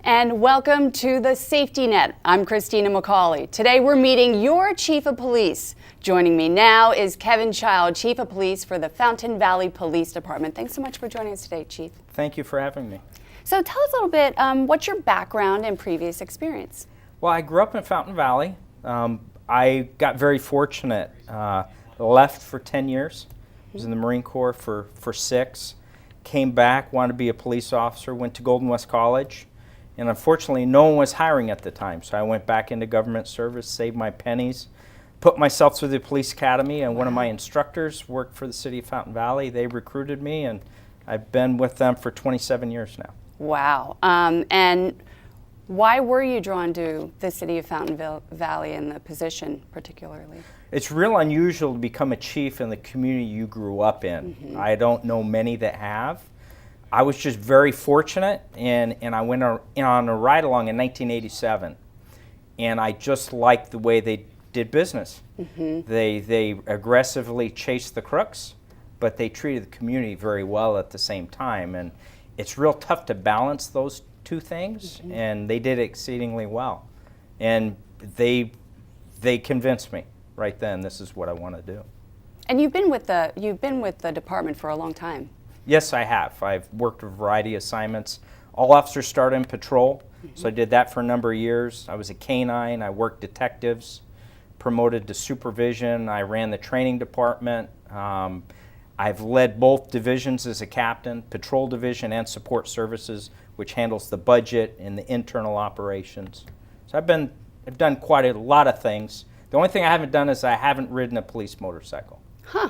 And welcome to the Safety Net. I'm Christina McCauley. Today we're meeting your Chief of Police. Joining me now is Kevin Child, Chief of Police for the Fountain Valley Police Department. Thanks so much for joining us today, Chief. Thank you for having me. So tell us a little bit, what's your background and previous experience? Well, I grew up in Fountain Valley. I got very fortunate. Left for 10 years. Was in the Marine Corps for 6. Came back, wanted to be a police officer, went to Golden West College. And unfortunately, no one was hiring at the time. So I went back into government service, saved my pennies, put myself through the police academy, and one of my instructors worked for the city of Fountain Valley. They recruited me, and I've been with them for 27 years now. Wow. And why were you drawn to the city of Fountain Valley and the position particularly? It's real unusual to become a chief in the community you grew up in. I don't know many that have. I was just very fortunate, and I went on a ride-along in 1987, and I just liked the way they did business. They aggressively chased the crooks, but they treated the community very well at the same time, and it's real tough to balance those two things, and they did exceedingly well. And they convinced me right then, this is what I want to do. And you've been with the department for a long time. Yes, I have. I've worked a variety of assignments. All officers start in patrol, so I did that for a number of years. I was a K-9, I worked detectives, promoted to supervision, I ran the training department. I've led both divisions as a captain, patrol division and support services, which handles the budget and the internal operations. So I've done quite a lot of things. The only thing I haven't done is I haven't ridden a police motorcycle. Huh.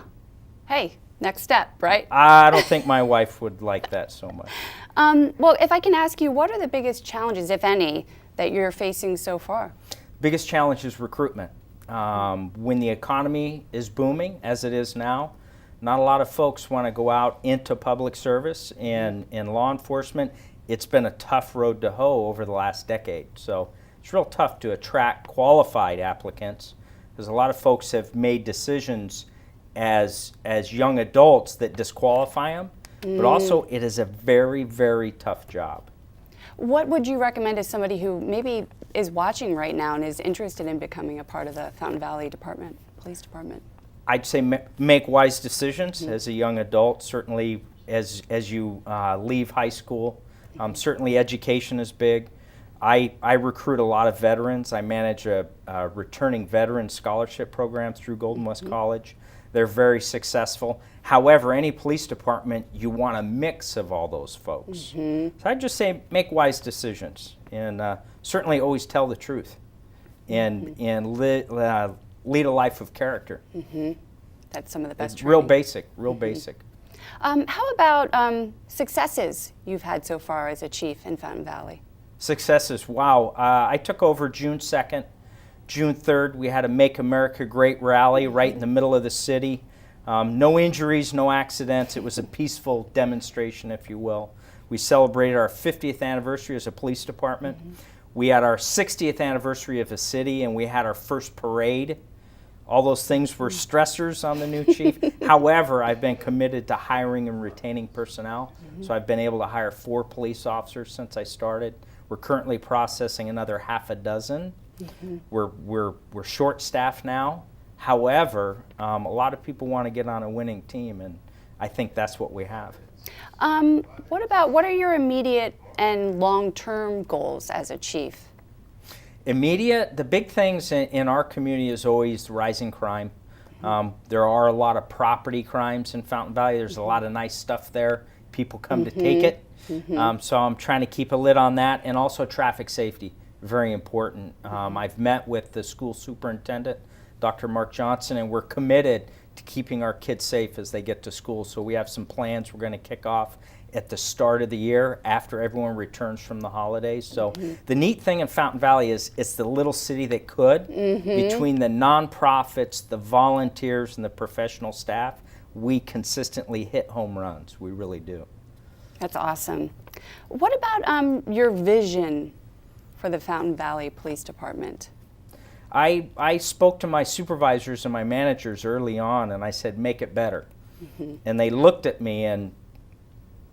Hey. Next step, right? I don't think my wife would like that so much. Well, if I can ask you, what are the biggest challenges, if any, that you're facing so far? Biggest challenge is recruitment. When the economy is booming, as it is now, not a lot of folks want to go out into public service and law enforcement. It's been a tough road to hoe over the last decade. So it's real tough to attract qualified applicants because a lot of folks have made decisions as young adults that disqualify them, but also it is a very, very tough job. What would you recommend to somebody who maybe is watching right now and is interested in becoming a part of the Fountain Valley Police Department? I'd say make wise decisions as a young adult, certainly as you leave high school. Certainly education is big. I recruit a lot of veterans. I manage a returning veteran scholarship program through Golden West College. They're very successful. However, any police department, you want a mix of all those folks. So I'd just say make wise decisions and certainly always tell the truth and lead a life of character. That's some of the best It's training. real basic. How about successes you've had so far as a chief in Fountain Valley? Successes, wow. I took over June 2nd. June 3rd, we had a Make America Great rally right in the middle of the city. No injuries, no accidents. It was a peaceful demonstration, if you will. We celebrated our 50th anniversary as a police department. We had our 60th anniversary of a city, and we had our first parade. All those things were stressors on the new chief. However, I've been committed to hiring and retaining personnel. So I've been able to hire 4 police officers since I started. We're currently processing another half a dozen. We're short-staffed now. However, a lot of people want to get on a winning team, and I think that's what we have. What are your immediate and long-term goals as a chief? Immediate, the big things in our community is always rising crime. There are a lot of property crimes in Fountain Valley. There's a lot of nice stuff there. People come to take it. So I'm trying to keep a lid on that, and also traffic safety. Very important. I've met with the school superintendent, Dr. Mark Johnson, and we're committed to keeping our kids safe as they get to school. So we have some plans we're going to kick off at the start of the year after everyone returns from the holidays. So the neat thing in Fountain Valley is it's the little city that could. Between the nonprofits, the volunteers, and the professional staff, we consistently hit home runs. We really do. That's awesome. What about your vision for the Fountain Valley Police Department? I spoke to my supervisors and my managers early on, and I said, make it better. And they looked at me and,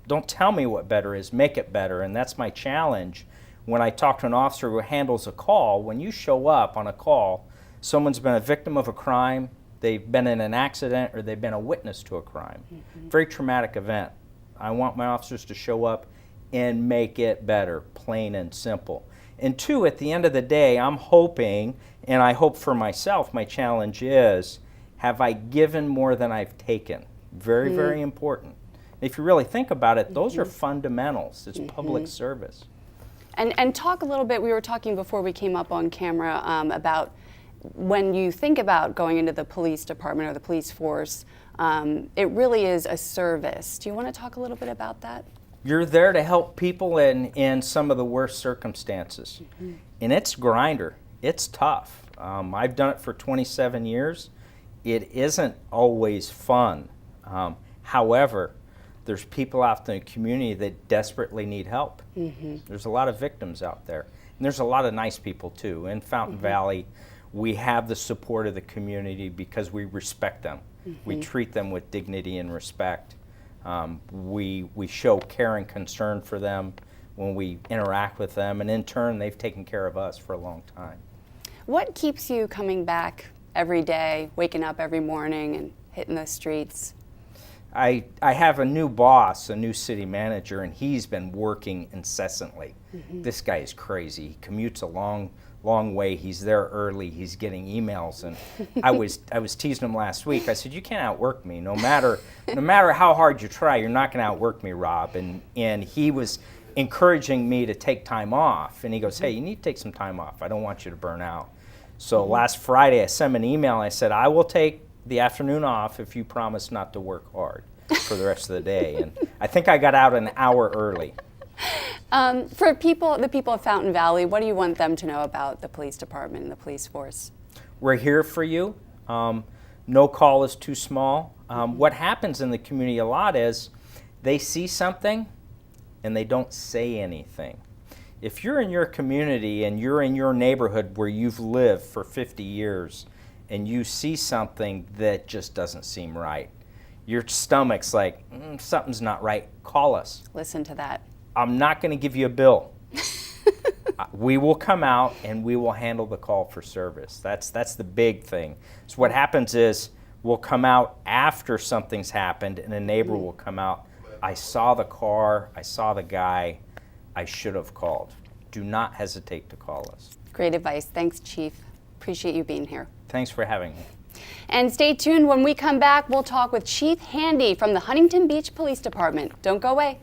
don't tell me what better is, make it better. And that's my challenge. when I talk to an officer who handles a call, when you show up on a call, someone's been a victim of a crime, they've been in an accident, or they've been a witness to a crime. Very traumatic event. I want my officers to show up and make it better, plain and simple. And two, at the end of the day, I'm hoping, and I hope for myself, my challenge is, have I given more than I've taken? Very, very important. If you really think about it, those are fundamentals. It's public service. And talk a little bit, we were talking before we came up on camera about when you think about going into the police department or the police force, it really is a service. Do you want to talk a little bit about that? You're there to help people in some of the worst circumstances. And it's grinder. It's tough. I've done it for 27 years. It isn't always fun. However, there's people out in the community that desperately need help. There's a lot of victims out there. And there's a lot of nice people too. In Fountain Valley, we have the support of the community because we respect them. We treat them with dignity and respect. We show care and concern for them when we interact with them, and in turn, they've taken care of us for a long time. What keeps you coming back every day, waking up every morning and hitting the streets? I have a new boss, a new city manager, and he's been working incessantly. This guy is crazy. He commutes a long way. He's there early. He's getting emails, and I was teasing him last week. I said, "You can't outwork me. No matter how hard you try, you're not going to outwork me, Rob." And he was encouraging me to take time off. And he goes, "Hey, you need to take some time off. I don't want you to burn out." So last Friday, I sent him an email. I said, "I will take the afternoon off if you promise not to work hard for the rest of the day." And I think I got out an hour early. For the people of Fountain Valley, what do you want them to know about the police department and the police force? We're here for you. No call is too small. What happens in the community a lot is they see something and they don't say anything. If you're in your community and you're in your neighborhood where you've lived for 50 years and you see something that just doesn't seem right, your stomach's like, something's not right, call us. Listen to that. I'm not going to give you a bill. We will come out and we will handle the call for service. That's the big thing. So what happens is we'll come out after something's happened and a neighbor will come out. I saw the car, I saw the guy, I should have called. Do not hesitate to call us. Great advice. Thanks, Chief. Appreciate you being here. Thanks for having me. And stay tuned. When we come back, we'll talk with Chief Handy from the Huntington Beach Police Department. Don't go away.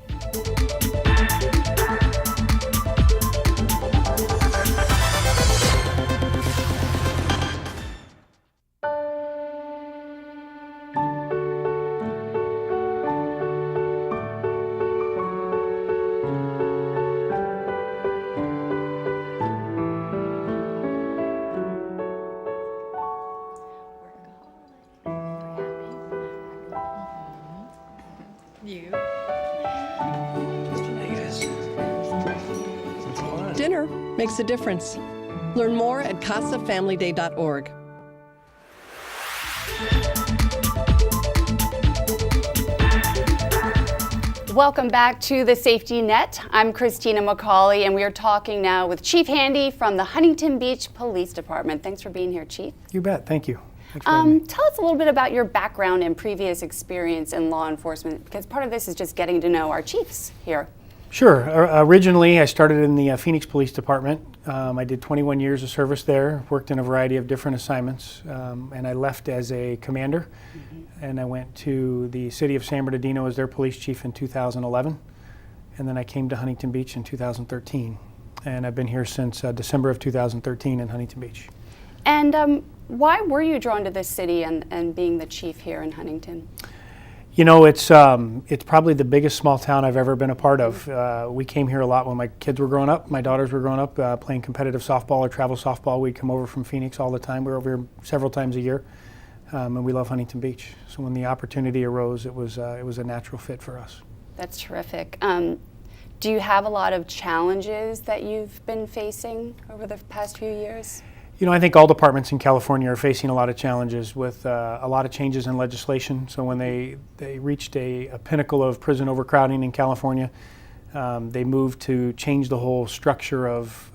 Dinner makes a difference. Learn more at casafamilyday.org. Welcome back to the Safety Net. I'm Christina McCauley, and we are talking now with Chief Handy from the Huntington Beach Police Department. Thanks for being here, Chief. You bet. Thank you. Thanks for having me. Tell us a little bit about your background and previous experience in law enforcement, because part of this is just getting to know our chiefs here. Sure. Originally, I started in the Phoenix Police Department. I did 21 years of service there, worked in a variety of different assignments, and I left as a commander, and I went to the city of San Bernardino as their police chief in 2011, and then I came to Huntington Beach in 2013, and I've been here since December of 2013 in Huntington Beach. And why were you drawn to this city and being the chief here in Huntington? You know, it's probably the biggest small town I've ever been a part of. We came here a lot when my kids were growing up. My daughters were growing up playing competitive softball or travel softball. We'd come over from Phoenix all the time. We were over here several times a year, and we love Huntington Beach. So when the opportunity arose, it was a natural fit for us. That's terrific. Do you have a lot of challenges that you've been facing over the past few years? You know, I think all departments in California are facing a lot of challenges with a lot of changes in legislation. So when they reached a pinnacle of prison overcrowding in California, They moved to change the whole structure of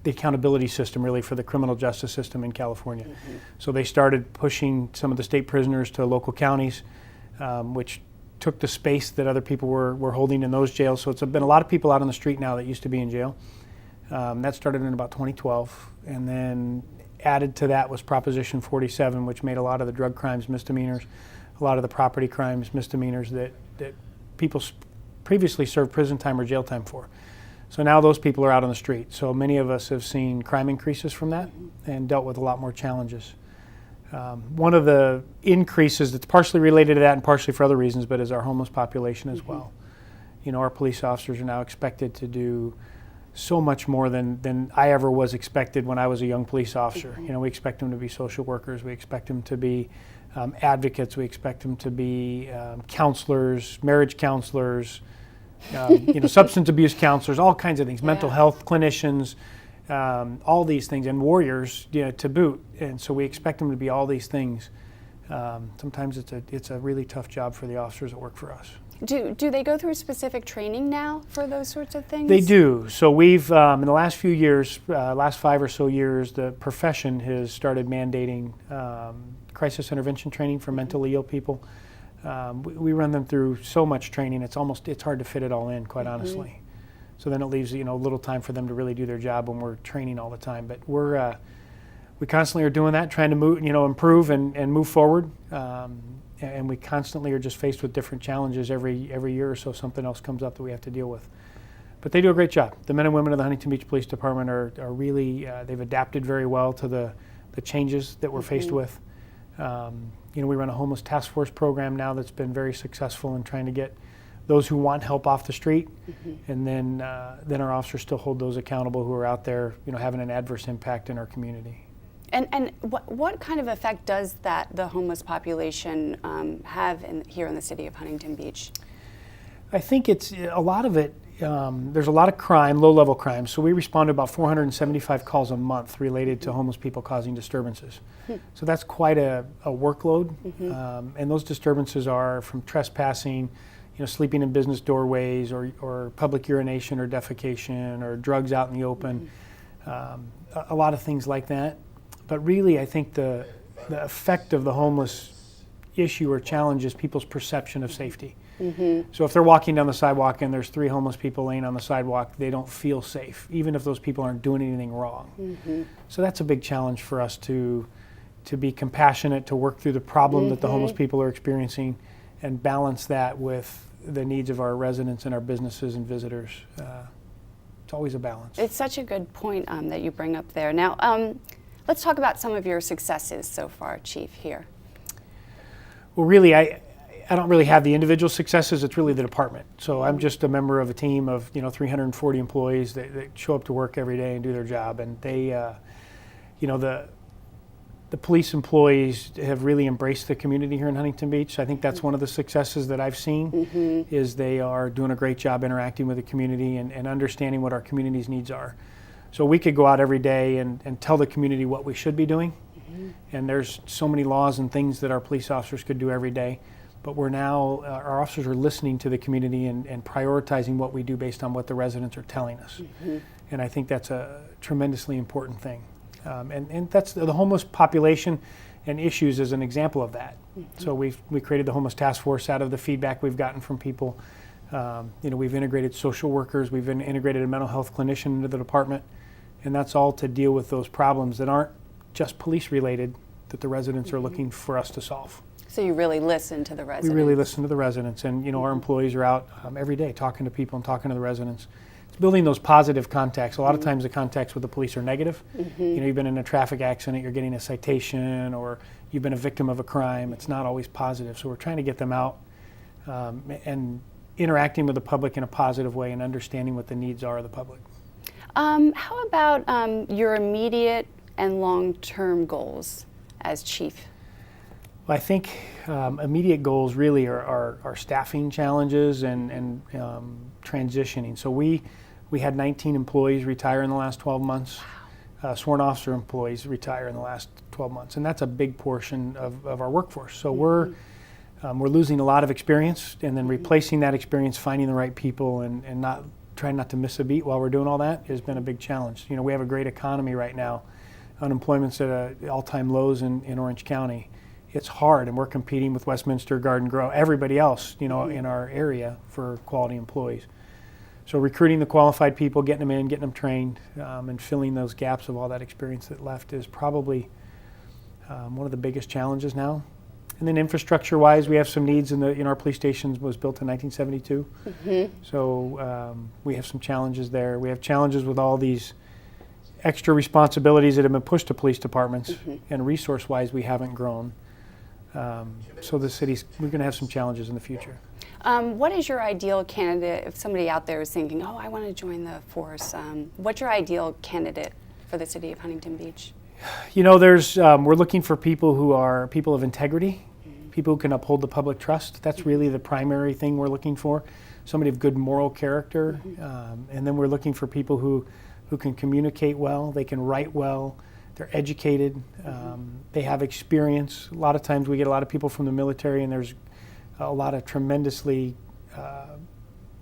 the accountability system really for the criminal justice system in California. So they started pushing some of the state prisoners to local counties, which took the space that other people were holding in those jails. So it's been a lot of people out on the street now that used to be in jail. That started in about 2012, and then added to that was Proposition 47, which made a lot of the drug crimes misdemeanors, a lot of the property crimes misdemeanors that people previously served prison time or jail time for. So now those people are out on the street. So many of us have seen crime increases from that and dealt with a lot more challenges. One of the increases that's partially related to that and partially for other reasons, but is our homeless population as well. You know, our police officers are now expected to do so much more than I ever was expected when I was a young police officer. You know, we expect them to be social workers, we expect them to be advocates, we expect them to be counselors, marriage counselors, you know, substance abuse counselors, all kinds of things, mental health clinicians, all these things, and warriors, you know, to boot. And so we expect them to be all these things. Sometimes it's a really tough job for the officers that work for us. Do they go through specific training now for those sorts of things? They do. So we've, in the last few years, last 5 or so years, the profession has started mandating crisis intervention training for mentally ill people. We run them through so much training, it's hard to fit it all in, quite honestly. So then it leaves, you know, little time for them to really do their job when we're training all the time. But we constantly are doing that, trying to move, you know, improve and move forward. And we constantly are just faced with different challenges every year or so. Something else comes up that we have to deal with. But they do a great job. The men and women of the Huntington Beach Police Department are really, they've adapted very well to the changes that we're faced with. You know, we run a homeless task force program now that's been very successful in trying to get those who want help off the street, and then our officers still hold those accountable who are out there, you know, having an adverse impact in our community. And what kind of effect does the homeless population have here in the city of Huntington Beach? I think it's a lot of it. There's a lot of crime, low-level crime. So we respond to about 475 calls a month related to homeless people causing disturbances. So that's quite a workload. And those disturbances are from trespassing, you know, sleeping in business doorways, or public urination or defecation, or drugs out in the open. A lot of things like that. But really, I think the effect of the homeless issue or challenge is people's perception of safety. So if they're walking down the sidewalk and there's 3 homeless people laying on the sidewalk, they don't feel safe, even if those people aren't doing anything wrong. So that's a big challenge for us to be compassionate, to work through the problem that the homeless people are experiencing, and balance that with the needs of our residents and our businesses and visitors. It's always a balance. It's such a good point that you bring up there. Now, let's talk about some of your successes so far, Chief, here. Well, really, I don't really have the individual successes. It's really the department. So I'm just a member of a team of 340 employees that show up to work every day and do their job. And they, the police employees have really embraced the community here in Huntington Beach. I think that's one of the successes that I've seen, is they are doing a great job interacting with the community and understanding what our community's needs are. So we could go out every day and tell the community what we should be doing. And there's so many laws and things that our police officers could do every day. But we're now, our officers are listening to the community and prioritizing what we do based on what the residents are telling us. And I think that's a tremendously important thing. And that's the homeless population and issues is an example of that. So we created the homeless task force out of the feedback we've gotten from people. We've integrated social workers, we've integrated a mental health clinician into the department, and that's all to deal with those problems that aren't just police related, that the residents are looking for us to solve. So you really listen to the residents. We really listen to the residents, and our employees are out every day talking to people and talking to the residents. It's building those positive contacts. A lot of times the contacts with the police are negative. You've been in a traffic accident, you're getting a citation, or you've been a victim of a crime. It's not always positive. So we're trying to get them out and interacting with the public in a positive way and understanding what the needs are of the public. How about your immediate and long-term goals as chief? Well, I think immediate goals really are staffing challenges and transitioning. So we had 19 employees retire in the last 12 months. Sworn officer employees retire in the last 12 months, and that's a big portion of our workforce. So we're We're losing a lot of experience, and then replacing that experience, finding the right people, and not trying not to miss a beat while we're doing all that has been a big challenge. You know, we have a great economy right now. Unemployment's at all-time lows in Orange County. It's hard, and we're competing with Westminster, Garden Grove, everybody else, you know, in our area for quality employees. So recruiting the qualified people, getting them in, getting them trained, and filling those gaps of all that experience that left is probably one of the biggest challenges now. And then infrastructure-wise, we have some needs in our police stations. Was built in 1972, so we have some challenges there. We have challenges with all these extra responsibilities that have been pushed to police departments, and resource-wise, we haven't grown. So we're going to have some challenges in the future. What is your ideal candidate? If somebody out there is thinking, "Oh, I want to join the force," what's your ideal candidate for the city of Huntington Beach? You know, we're looking for people who are people of integrity, people who can uphold the public trust. That's really the primary thing we're looking for. Somebody of good moral character, and then we're looking for people who can communicate well, they can write well, they're educated, they have experience. A lot of times we get a lot of people from the military, and there's a lot of tremendously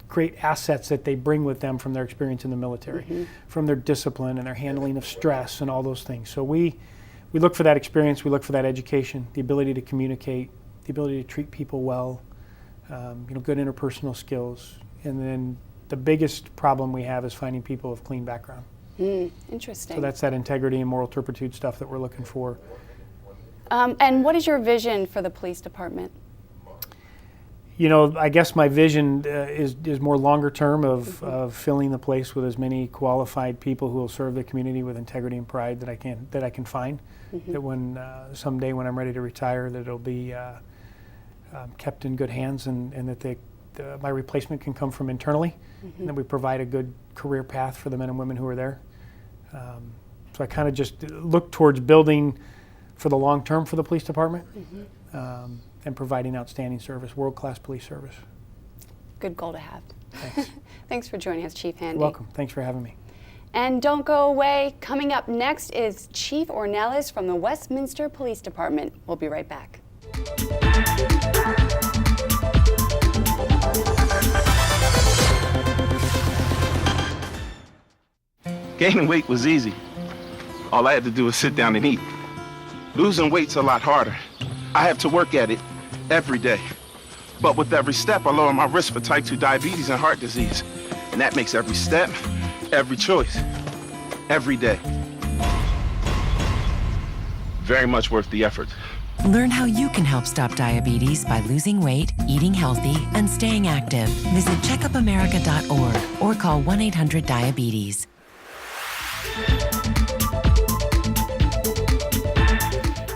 great assets that they bring with them from their experience in the military, from their discipline and their handling of stress and all those things. So we look for that experience, we look for that education, the ability to communicate, the ability to treat people well, good interpersonal skills. And then the biggest problem we have is finding people of clean background. Interesting. So that's that integrity and moral turpitude stuff that we're looking for. And what is your vision for the police department? You know, I guess my vision is more longer term of filling the place with as many qualified people who will serve the community with integrity and pride that I can find. That when someday when I'm ready to retire, that it'll be kept in good hands, and that my replacement can come from internally, and that we provide a good career path for the men and women who are there. So I kind of just look towards building for the long term for the police department. And providing outstanding service, world-class police service. Good goal to have. Thanks. Thanks for joining us, Chief Handy. You're welcome. Thanks for having me. And don't go away. Coming up next is Chief Ornelas from the Westminster Police Department. We'll be right back. Gaining weight was easy. All I had to do was sit down and eat. Losing weight's a lot harder. I have to work at it every day. But with every step, I lower my risk for type 2 diabetes and heart disease. And that makes every step, every choice, every day very much worth the effort. Learn how you can help stop diabetes by losing weight, eating healthy, and staying active. Visit checkupamerica.org or call 1-800-DIABETES.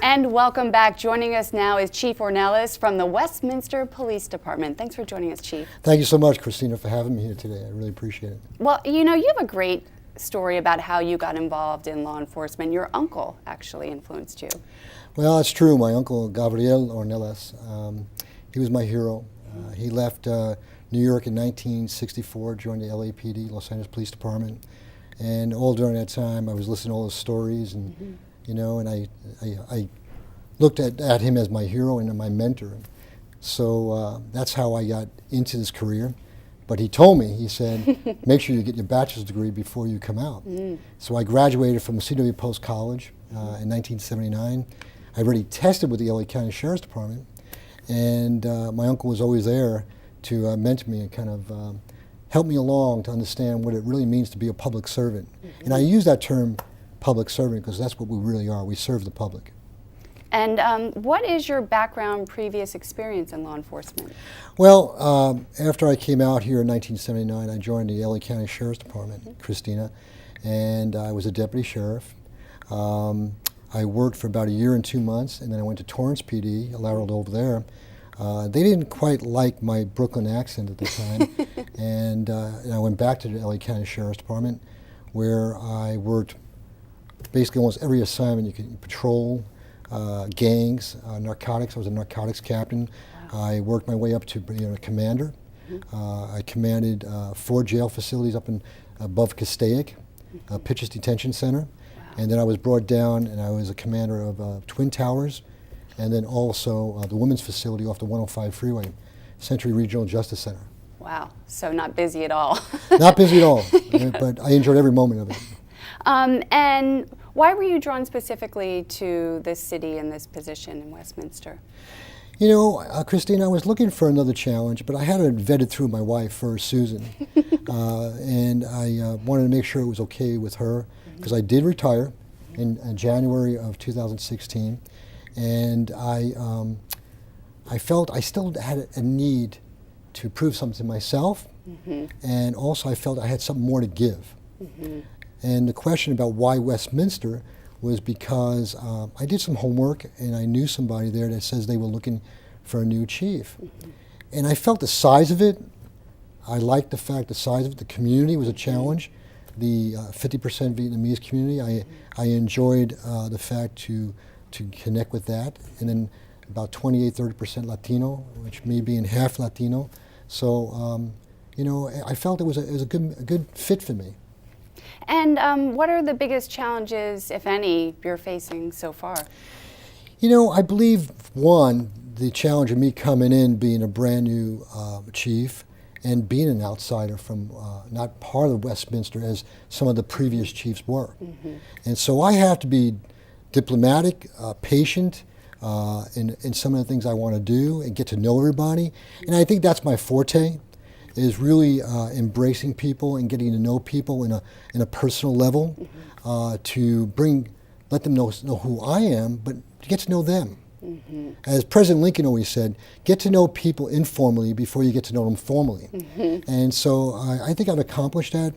And welcome back. Joining us now is Chief Ornelas from the Westminster Police Department. Thanks for joining us, Chief. Thank you so much, Christina, for having me here today. I really appreciate it. Well, you know, you have a great story about how you got involved in law enforcement. Your uncle actually influenced you. Well, it's true. My uncle, Gabriel Ornelas, he was my hero. He left New York in 1964, joined the LAPD, Los Angeles Police Department. And all during that time, I was listening to all his stories, and you know, and I looked at him as my hero and my mentor. So that's how I got into this career. But he told me, he said, make sure you get your bachelor's degree before you come out. So I graduated from CW Post College in 1979. I already tested with the LA County Sheriff's Department, and my uncle was always there to mentor me and kind of help me along to understand what it really means to be a public servant. And I use that term, public servant, because that's what we really are. We serve the public. And what is your background, previous experience in law enforcement? Well, after I came out here in 1979, I joined the LA County Sheriff's Department, Christina, and I was a deputy sheriff. I worked for about 1 year and 2 months, and then I went to Torrance PD, lateraled over there. They didn't quite like my Brooklyn accent at the time, and I went back to the LA County Sheriff's Department, where I worked basically almost every assignment. You could patrol, gangs, narcotics. I was a narcotics captain. Wow. I worked my way up to being a commander. I commanded 4 jail facilities up in above Castaic, Pitches Detention Center. Wow. And then I was brought down, and I was a commander of Twin Towers, and then also the women's facility off the 105 freeway, Century Regional Justice Center. Wow, so not busy at all. Not busy at all, but I enjoyed every moment of it. And why were you drawn specifically to this city and this position in Westminster? You know, Christine, I was looking for another challenge, but I had it vetted through my wife first, Susan, and I wanted to make sure it was okay with her, because I did retire in January of 2016, and I felt I still had a need to prove something to myself, and also I felt I had something more to give. And the question about why Westminster was because I did some homework and I knew somebody there that says they were looking for a new chief. And I felt the size of it. I liked the fact the size of it. The community was a challenge. The 50% Vietnamese community, I enjoyed the fact to connect with that. And then about 28-30% Latino, which me being half Latino. So, you know, I felt it was a good fit for me. And what are the biggest challenges, if any, you're facing so far? You know, I believe, one, the challenge of me coming in, being a brand new chief, and being an outsider from not part of Westminster as some of the previous chiefs were. And so I have to be diplomatic, patient, in some of the things I want to do and get to know everybody. And I think that's my forte, is really embracing people and getting to know people in a personal level, to let them know who I am, but to get to know them. As President Lincoln always said, get to know people informally before you get to know them formally. And so I think I've accomplished that.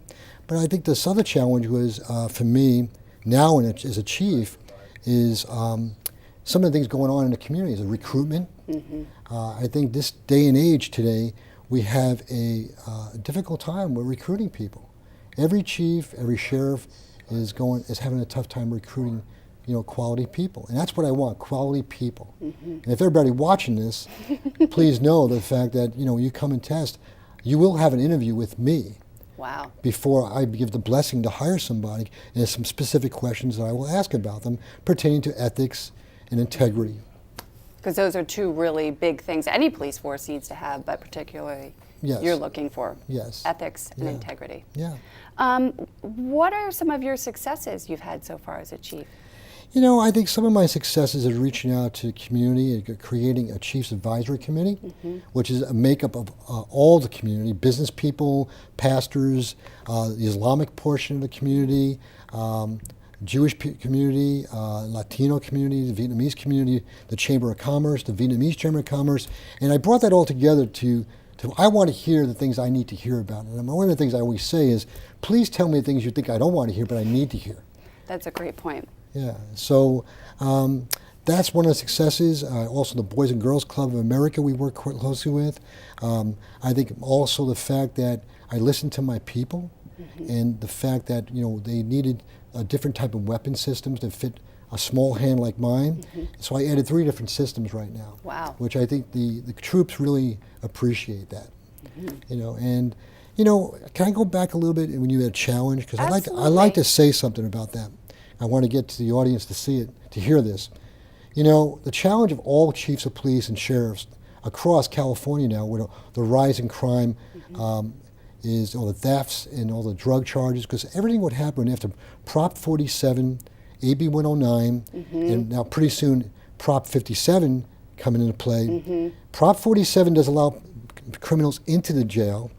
But I think this other challenge was, for me, now as a chief, is some of the things going on in the community, is a recruitment. I think this day and age today, we have a difficult time with recruiting people. Every chief, every sheriff is having a tough time recruiting, you know, quality people. And that's what I want, quality people. And if everybody watching this, please know the fact that, you know, you come and test, you will have an interview with me. Wow. Before I give the blessing to hire somebody, and there's some specific questions that I will ask about them pertaining to ethics and integrity. Because those are two really big things any police force needs to have, but particularly you're looking for. Yes. Ethics and integrity. Yeah. What are some of your successes you've had so far as a chief? You know, I think some of my successes is reaching out to the community and creating a Chiefs Advisory Committee, which is a makeup of all the community, business people, pastors, the Islamic portion of the community, Jewish community, Latino community, the Vietnamese community, the Chamber of Commerce, the Vietnamese Chamber of Commerce, and I brought that all together to I want to hear the things I need to hear about. And one of the things I always say is, please tell me the things you think I don't want to hear, but I need to hear. That's a great point. Yeah, so that's one of the successes. Also the Boys and Girls Club of America we work quite closely with. I think also the fact that I listened to my people, and the fact that, you know, they needed a different type of weapon systems that fit a small hand like mine. So I added 3 different systems right now. Wow. Which I think the troops really appreciate that. You know, and you know, can I go back a little bit when you had a challenge? Because I like to say something about that. I want to get to the audience to see it, to hear this. You know, the challenge of all chiefs of police and sheriffs across California now, with the rise in crime, is all the thefts and all the drug charges, because everything would happen after Prop 47, AB 109, and now pretty soon Prop 57 coming into play. Prop 47 does allow criminals into the jail.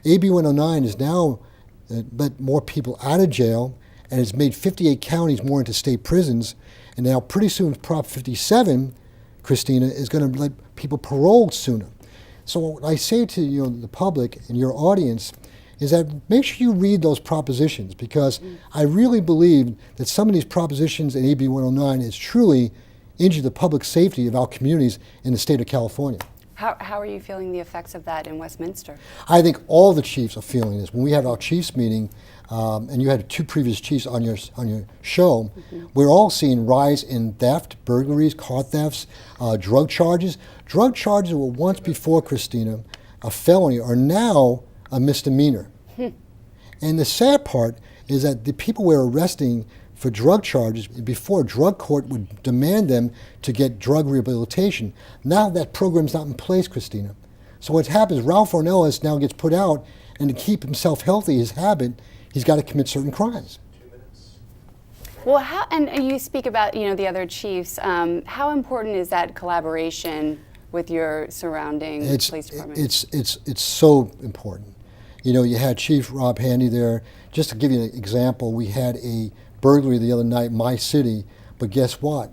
AB 109 is now let more people out of jail, and it's made 58 counties more into state prisons. And now pretty soon Prop 57, Christina, is going to let people paroled sooner. So what I say to, you know, the public and your audience is that make sure you read those propositions, because I really believe that some of these propositions in AB 109 is truly injure the public safety of our communities in the state of California. How are you feeling the effects of that in Westminster? I think all the chiefs are feeling this. When we have our chiefs meeting, and you had 2 previous chiefs on your show, we're all seeing rise in theft, burglaries, car thefts, drug charges. Drug charges were once before, Christina, a felony, are now a misdemeanor. And the sad part is that the people we're arresting for drug charges. Before, drug court would demand them to get drug rehabilitation. Now that program's not in place, Christina. So what happens, Ralph Ornelas now gets put out, and to keep himself healthy, his habit, he's got to commit certain crimes. Well, and you speak about, the other chiefs. How important is that collaboration with your surrounding police department? It's so important. You had Chief Rob Handy there. Just to give you an example, we had a burglary the other night in my city, but guess what?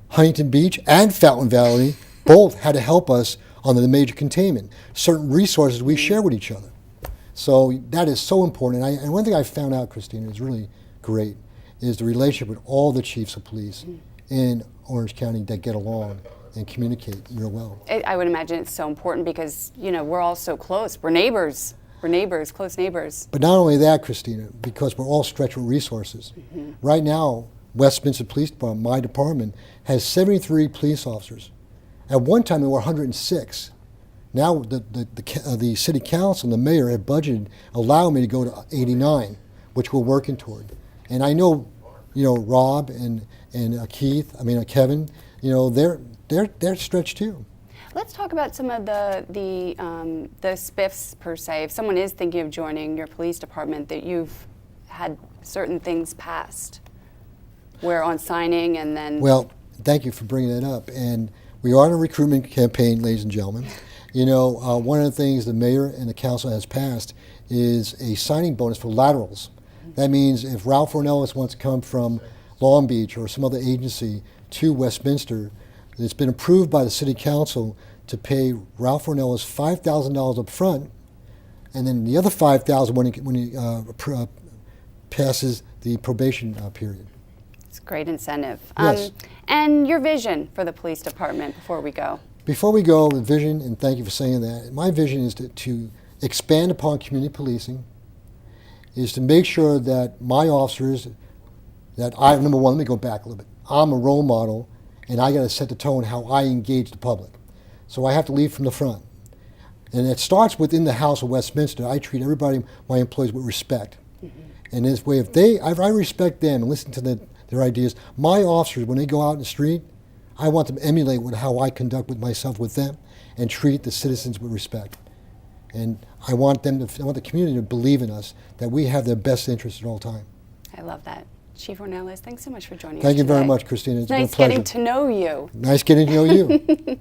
Huntington Beach and Fountain Valley both had to help us on the major containment. Certain resources we share with each other. So that is so important. And one thing I found out, Christina, is really great, is the relationship with all the chiefs of police in Orange County that get along and communicate real well. I would imagine it's so important because, we're all so close. We're neighbors. We're neighbors, close neighbors. But not only that, Christina, because we're all stretched with resources. Right now, Westminster Police Department, my department, has 73 police officers. At one time, there were 106. Now, the city council and the mayor have budgeted, allowing me to go to 89, which we're working toward. And I know, Rob and Kevin, they're stretched too. Let's talk about some of the spiffs per se. If someone is thinking of joining your police department, that you've had certain things passed, where on signing and then. Well, thank you for bringing that up. And we are in a recruitment campaign, ladies and gentlemen. One of the things the mayor and the council has passed is a signing bonus for laterals. That means if Ralph Ornelas wants to come from Long Beach or some other agency to Westminster, it's been approved by the city council to pay Ralph Ornelas $5,000 up front, and then the other $5,000 when he passes the probation period. It's a great incentive. Yes. And your vision for the police department before we go. Before we go, the vision, and thank you for saying that, my vision is to expand upon community policing, is to make sure that my officers, number one, let me go back a little bit. I'm a role model, and I got to set the tone how I engage the public. So I have to lead from the front. And it starts within the House of Westminster. I treat everybody, my employees, with respect. And this way, if I respect them and listen to their ideas, my officers, when they go out in the street, I want them to emulate how I conduct with myself with them and treat the citizens with respect. And I want the community to believe in us, that we have their best interests at all times. I love that. Chief Ornelas, thanks so much for joining us Thank you today. very much, Christina. It's been a nice pleasure. getting to know you. Nice getting to know you.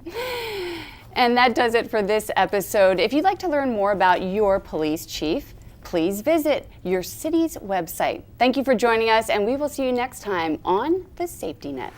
And that does it for this episode. If you'd like to learn more about your police chief, please visit your city's website. Thank you for joining us, and we will see you next time on The Safety Net.